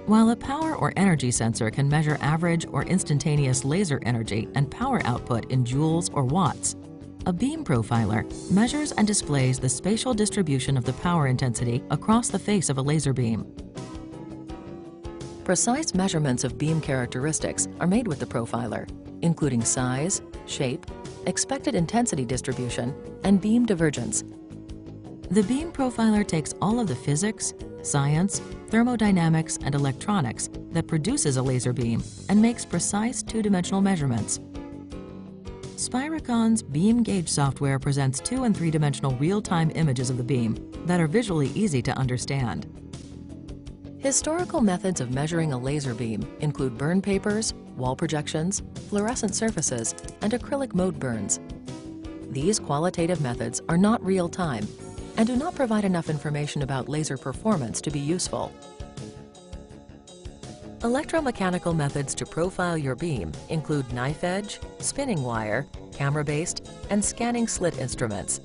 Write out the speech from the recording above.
While a power or energy sensor can measure average or instantaneous laser energy and power output in joules or watts, a beam profiler measures and displays the spatial distribution of the power intensity across the face of a laser beam. Precise measurements of beam characteristics are made with the profiler, including size, shape, expected intensity distribution, and beam divergence. The beam profiler takes all of the physics, science, thermodynamics, and electronics that produces a laser beam and makes precise two-dimensional measurements. Spiracon's beam gauge software presents 2- and 3-dimensional real-time images of the beam that are visually easy to understand. Historical methods of measuring a laser beam include burn papers, wall projections, fluorescent surfaces, and acrylic mode burns. These qualitative methods are not real-time and do not provide enough information about laser performance to be useful. Electromechanical methods to profile your beam include knife edge, spinning wire, camera-based, and scanning slit instruments.